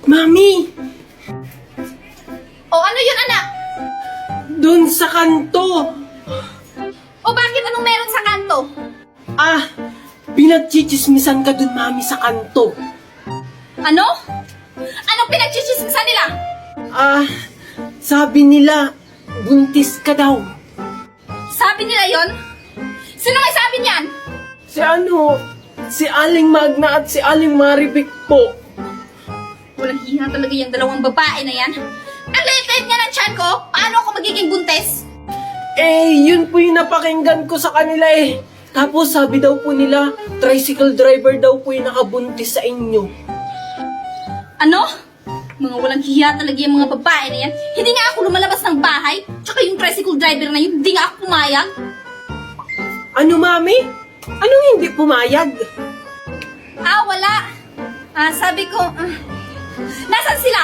Mami! O ano yun, anak? Dun sa kanto! O bakit anong meron sa kanto? Pinagchichismisan ka dun, Mami, sa kanto. Ano? Anong pinagchichismisan nila? Sabi nila, buntis ka daw. Sabi nila yon? Sino may sabi niyan? Si Aling Magna at si Aling Maribik po. Walang hiya talaga yung dalawang babae na yan. Ang liit-liit nga ng tiyan ko, paano ako magiging buntis? Yun po yung napakinggan ko sa kanila eh. Tapos sabi daw po nila, tricycle driver daw po yung nakabuntis sa inyo. Ano? Mga walang hiya talaga yung mga babae na yan. Hindi nga ako lumalabas ng bahay, tsaka yung tricycle driver na yun, hindi nga ako pumayag. Ano, Mami? Anong hindi pumayag? Wala. Sabi ko, nasan sila?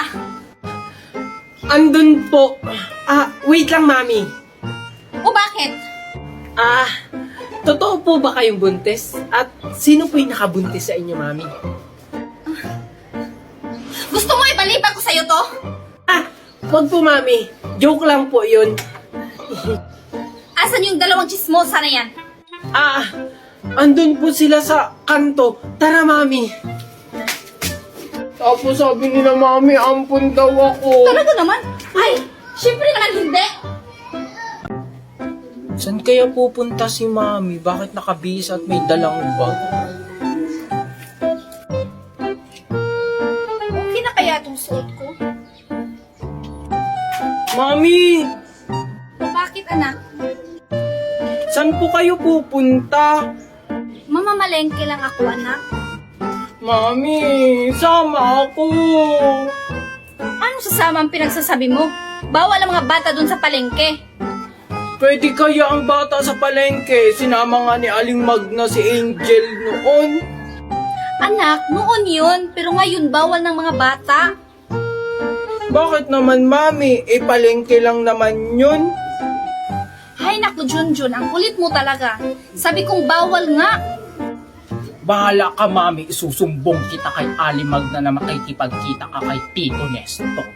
Andun po. Wait lang, Mami. O bakit? Totoo po ba kayong buntis? At sino po yung nakabuntis sa inyo, Mami? Gusto mo ibaliban ko sa'yo to? Wag po, Mami. Joke lang po yun. Asan yung dalawang chismosa na yan? Andun po sila sa kanto. Tara, Mami. Tapos sabi nila, Mami, ampun daw ako. Talaga naman? Ay, syempre naman hindi. Saan kaya pupunta si Mami? Bakit nakabihis at may dalang bag? Okay na kaya itong suot ko? Mami! Bakit anak? Saan po kayo pupunta? Mamamalengke lang ako anak. Mami, sama ako. Ano sasama ang pinagsasabi mo? Bawal ang mga bata dun sa palengke. Pwede kaya ang bata sa palengke? Sinama nga ni Aling Magna si Angel noon. Anak, noon yun, pero ngayon bawal ng mga bata. Bakit naman, Mami? Palengke lang naman yun. Hay naku, Junjun, ang kulit mo talaga. Sabi kong bawal nga. Bahala ka, Mami. Isusumbong kita kay Aling Magna na makikipagkita ka kay Tito Nesto.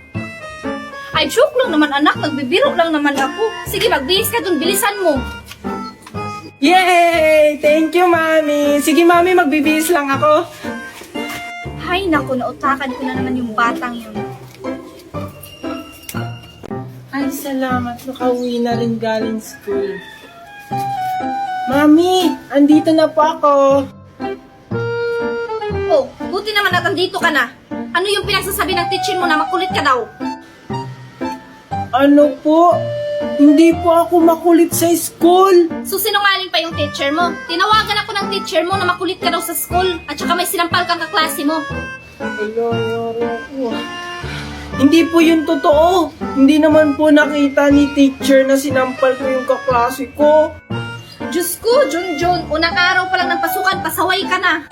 Ay, joke lang naman anak, nagbibiro lang naman ako. Sige, magbihis ka dun, bilisan mo. Yay! Thank you, Mami. Sige, Mami, magbibihis lang ako. Hay naku, nautakan ko na naman yung batang yun. Ay, salamat. Nakauwi na rin galing school. Mami, andito na po ako. Oh, buti naman at andito ka na. Ano yung pinagsasabi ng teacher mo na makulit ka daw? Ano po? Hindi po ako makulit sa school. So, sinungaling pa yung teacher mo. Tinawagan ako ng teacher mo na makulit ka daw sa school at saka may sinampal kang kaklase mo. Wala, yari ako. Hindi po yun totoo. Hindi naman po nakita ni teacher na sinampal ko yung kaklase ko. Diyos ko, Junjun, unang araw pa lang ng pasukan, pasaway ka na.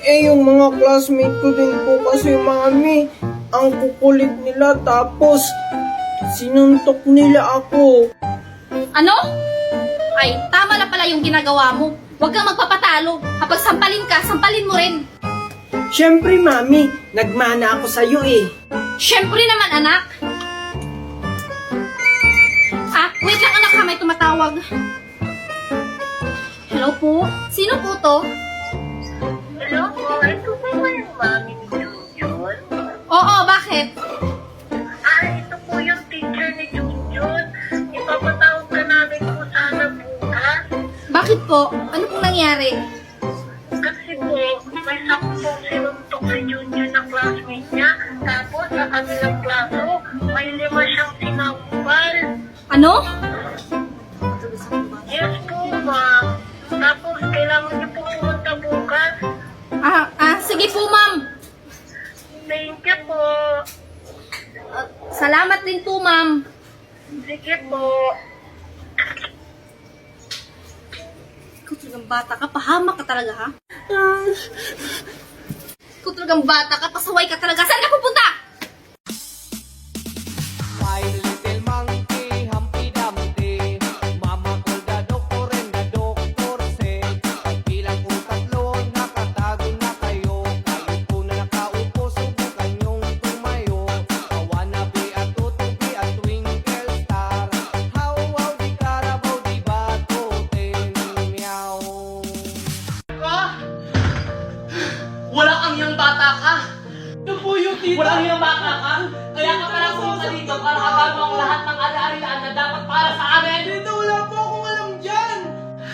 Yung mga classmate ko din po kasi, Mami, ang kukulit nila tapos sinuntok nila ako. Ano? Ay, tama na pala yung ginagawa mo. Huwag kang magpapatalo. Kapag sampalin ka, sampalin mo rin. Siyempre, Mami, nagmana ako sa'yo eh. Siyempre naman, anak. Wait lang anak ha, may tumatawag. Hello po? Sino po to? Hello po, ito po ba yung mami ni Junjun? Oo, bakit? Ito po yung teacher ni Junjun. Ipapatawag ka namin po sana bukas. Bakit po? Ano pong nangyari? Kasi po, may sampung sinuntok si Junjun na classmate niya. Tapos sa kabilang klaso, may 5 siyang sinampal. Ano? Yes po, ma'am. Tapos kailangan niyo po pumunta bukas. Sige po, ma'am. Thank you po. Salamat din po, ma'am. Sige po. Ikaw talagang bata ka, pahamak ka talaga, ha? Ikaw talagang bata ka, pasaway ka talaga. Saan ka pupunta? My little monkey, Humpty Dumpty, mama ko the doctor and the doctor said, bilang ko 3 nakatago na kayo, kayo po na nakaupo, subukan Walang hinabakakang, kaya ka pala pumunta dito para agad mo ang lahat ng ari-arian na dapat para sa amin. Tito, wala po akong alam dyan!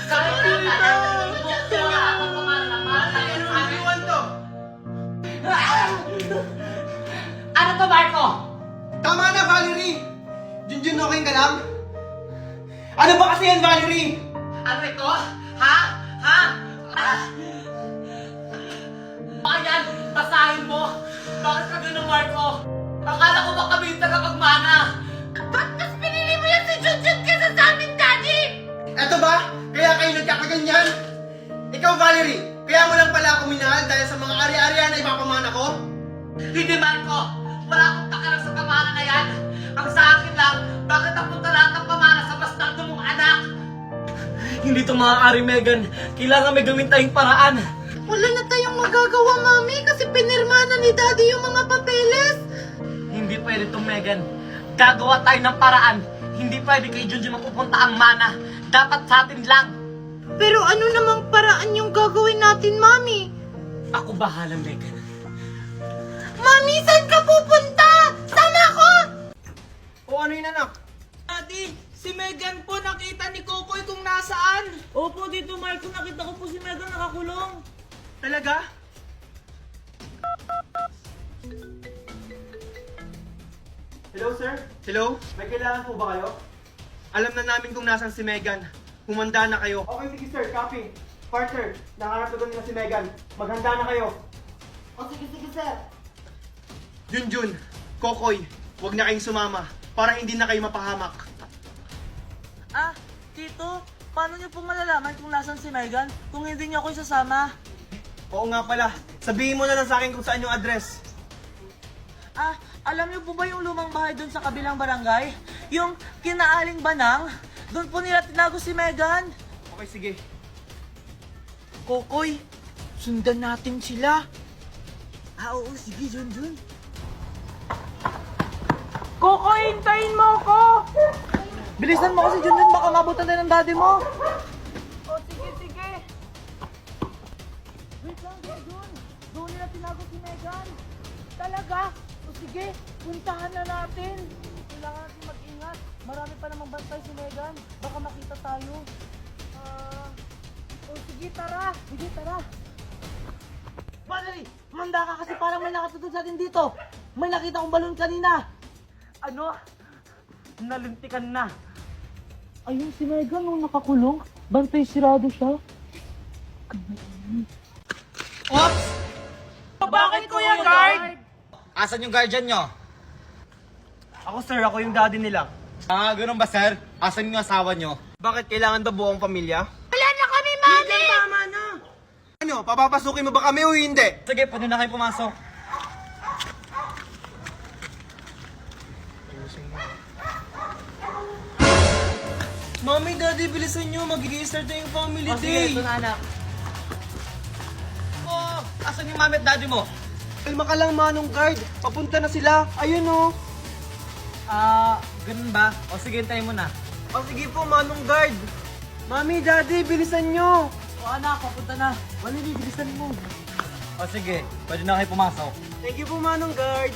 Kahit tita, bukto ang lahat ng pamana na para sa amin. Ano to, Marco? Tama na, Valerie! Junjun, okay ka lang? Ano ba kasi yan, Valerie? Ano ito? Ha? Ha? Ayan, basahin mo. Bakit ka ganun, Marco? Akala ko ba kami yung tagapagmana? Ba't mas pinili mo yan si Junjun kesa sa amin, Daddy? Eto ba? Kaya kayo nagkakaganyan? Ikaw, Valerie, kaya mo lang pala ako minahal dahil sa mga ari-arian na ipapamana ko? Hindi, Marco. Wala akong pakialam sa pamana na yan. Ang sa akin lang, bakit napunta lahat ng pamana sa bastardo mong anak? Hindi ito maaari, Megan. Kailangan may gawin tayong paraan. Wala na tayong magagawa, Mami, kasi pinirma na ni Daddy yung mga papeles. Hindi pwede ito, Megan. Gagawa tayo ng paraan. Hindi pwede kay Junjun mapupunta ang mana. Dapat sa atin lang. Pero ano namang paraan yung gagawin natin, Mami? Ako bahala, Megan. Mami, saan ka pupunta? Sama ko! O ano yun, anak? Daddy, si Megan po nakita ni Kokoy kung nasaan. Opo, dito, Marco. Nakita ko po si Megan nakakulong. Talaga? Hello, sir? Hello? May kailangan po ba kayo? Alam na namin kung nasan si Megan. Humanda na kayo. Okay, sige sir. Copy. Partner, nakaharap na nila si Megan. Maghanda na kayo. O sige, sir. Junjun, Kokoy, huwag na kayong sumama para hindi na kayo mapahamak. Ah, Tito, paano niyo po malalaman kung nasan si Megan kung hindi niyo ako isasama? Oo nga pala. Sabihin mo na lang sa akin kung saan yung address. Ah, alam niyo po ba yung lumang bahay doon sa kabilang barangay? Yung kinaaling banang? Doon po nila tinago si Megan. Okay, sige. Kokoy, sundan natin sila. Ah, oo, sige, Junjun. Kokoy, hintayin mo ako! Bilisan mo kasi, Junjun, baka mabutan tayo ng daddy mo. O sige, sige. Wait lang, Junjun. Doon nila tinago si Megan. Talaga? O sige, puntahan na natin. Kailangan natin mag-ingat. Marami pa namang bantay si Megan. Baka makita tayo. O sige, tara. Sige, tara. Valerie, manda ka kasi parang may nakatutod sa atin dito. May nakita kong balon kanina. Ano? Nalintikan na. Ayun si Megan nung nakakulong. Bantay sirado siya. Ops! Bakit, Kuya Guard? Asan yung guardian nyo? Ako sir, ako yung daddy nila. Ah, ganun ba sir? Asan yung asawa nyo? Bakit kailangan ba buong pamilya? Wala na kami, Mami! Tama na! Ano, papapasukin mo ba kami o hindi? Sige, pwede na kayo pumasok. Mami, daddy, bilisan nyo. Magiging-start na yung family day. Sige, ito na anak. Oh, asan yung mami at daddy mo? Kalma ka lang, Manong Guard. Papunta na sila. Ayun oh. Ah, ganun ba? O sige, hintayin mo na. O sige po, Manong Guard. Mami, daddy, bilisan nyo. O anak, papunta na. Valerie, bilisan mo. O sige, pwede na kayo pumasok. Thank you po, Manong Guard.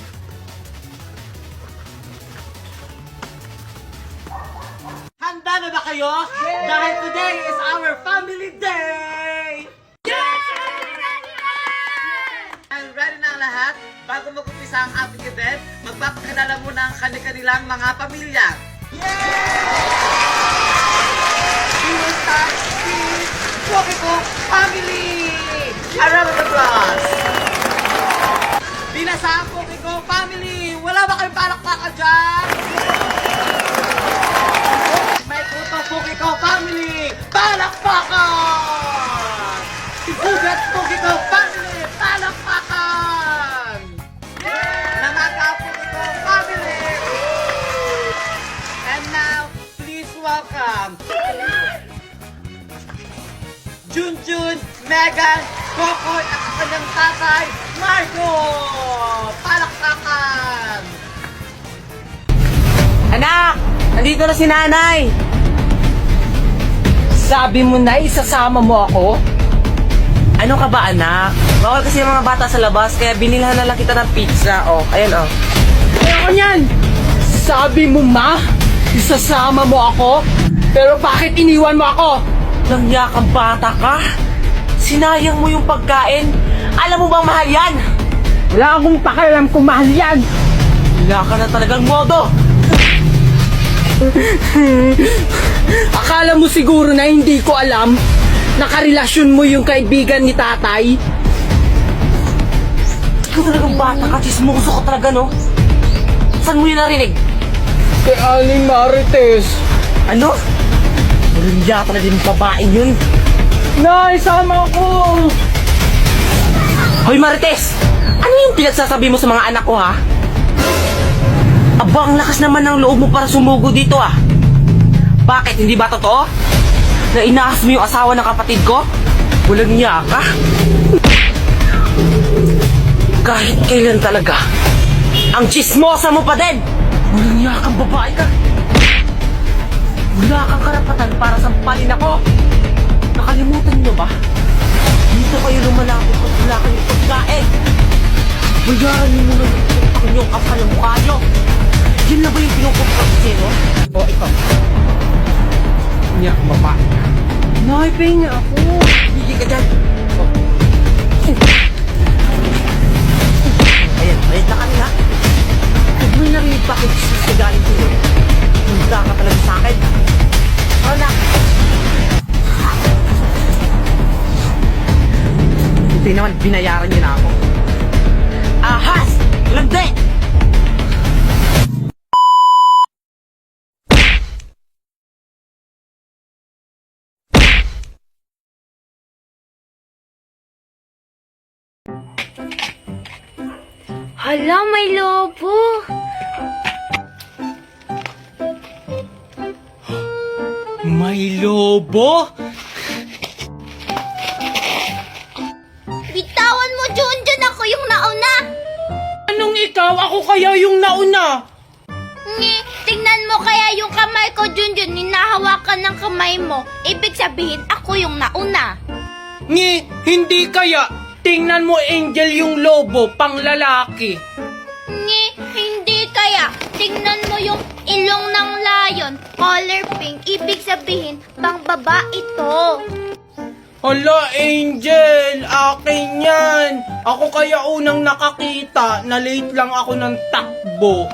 Handa na ba kayo? Dahil today is our family day! And ready na ang lahat? Bago mag-umpisa ang ating event, magpapakilala muna ang kanilang mga pamilya. We will start with Pokiko Family! A round of applause! Binasa ang Pokiko Family! Wala ba kayong palakpakan dyan? May puto Pokiko Family! Palakpakan! Igugat Pokiko Family! Palakpakan! Namaga Pokiko Family! And now, please welcome Junjun, Megan, Kokoy at ang kanyang tatay, Marco! Palakpakan! Anak! Nandito na si nanay! Sabi mo na isasama mo ako? Ano ka ba, anak? Bawal kasi yung mga bata sa labas, kaya binilhan na lang kita ng pizza. Oh, ayan, oh. Ayoko niyan! Sabi mo, ma, isasama mo ako? Pero bakit iniwan mo ako? Langya kang bata ka? Sinayang mo yung pagkain. Alam mo bang mahal yan? Wala akong pakialam kung mahal yan. Wala ka na talagang modo. Akala mo siguro na hindi ko alam na karelasyon mo yung kaibigan ni tatay? Ikaw talagang bata ka, chismoso ka talaga, no? Saan mo yun narinig? Kay Aling Marites. Ano? Langya talaga yung babaeng yun. Nay, sama ko! Hoy Marites! Ano yung pinagsasabi mo sa mga anak ko, ha? Aba, ang lakas naman ng loob mo para sumugo dito, ah. Bakit? Hindi ba totoo? Na inahas mo yung asawa ng kapatid ko? Walang niya ka? Kahit kailan talaga, ang chismosa mo pa din! Walang niya kang babae ka! Wala kang karapatan para sampalin ako! Nakalimutan niyo ba? Dito kayo lumalapit kung wala kayong pagkain! Bayaran niyo muna yung kapal ng mukha niyo! Yun na ba yung pinupunta sa'yo? O, ikaw. Niya, babae ka. Nay, pahinga ako. Hindi ka dyan! Ayan, bayad na kami ha! Huwag mo narinig pa kung sa galing ko yun. Hunda ka talaga sa akin! Tara na! Hindi naman binayaran niyo na ako. Ahas! Lagde! Hala, may lobo. May lobo? Bitawan mo, Junjun. Ako yung nauna. Anong ikaw? Ako kaya yung nauna? Tingnan mo kaya yung kamay ko, Junjun. Ninahawakan ng kamay mo. Ibig sabihin, ako yung nauna. Hindi kaya. Tingnan mo, Angel, yung lobo, pang lalaki. Hindi kaya. Tingnan mo yung ilong ng lion, color pink. Ibig sabihin, pang babae to. Hala, Angel, akin yan. Ako kaya unang nakakita, na late lang ako ng takbo.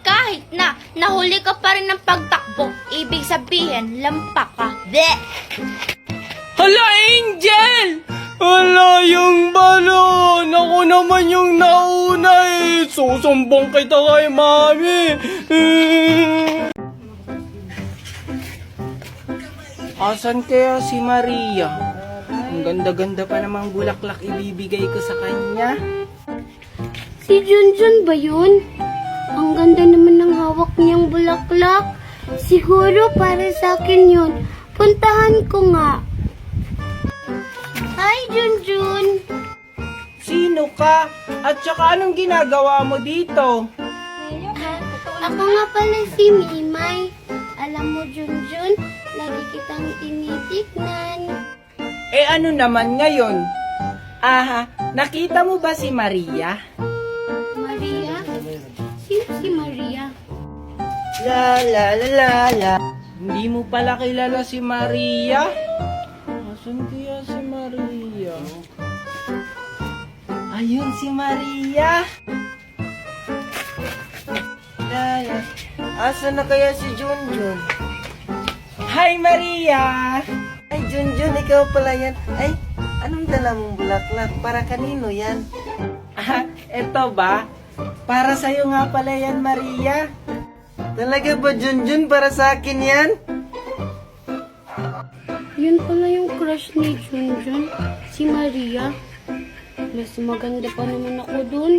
Kahit na, nahuli ka pa rin ng pagtakbo. Ibig sabihin, lampak ka. Bleh! Hala, Angel! Hala, yung balon! Ako naman yung nauna eh! Susumbong kita kay mami! Asan kaya si Maria? Ang ganda-ganda pa namang bulaklak ibibigay ko sa kanya. Si Junjun ba yun? Ang ganda naman ng hawak niyang bulaklak. Siguro para sa akin yun. Puntahan ko nga. Hi, Junjun! Sino ka? At saka anong ginagawa mo dito? Ako nga pala si Mimay. Alam mo, Junjun, lagi kitang tinitignan. Eh ano naman ngayon? Aha, nakita mo ba si Maria? Maria? Sino si Maria? La la la la la. Hindi mo pala kilala si Maria? Asan kaya si Maria? Ayun si Maria. La la. Asan na kaya si Junjun? Hi Maria! Ay, Junjun, ikaw pala yan. Ay, anong dala mong bulaklak? Para kanino yan? Ah, eto ba? Para sa'yo nga pala yan, Maria. Talaga ba, Junjun? Para sa akin yan? Yun pala yung crush ni Junjun, si Maria. Mas maganda pa naman ako dun.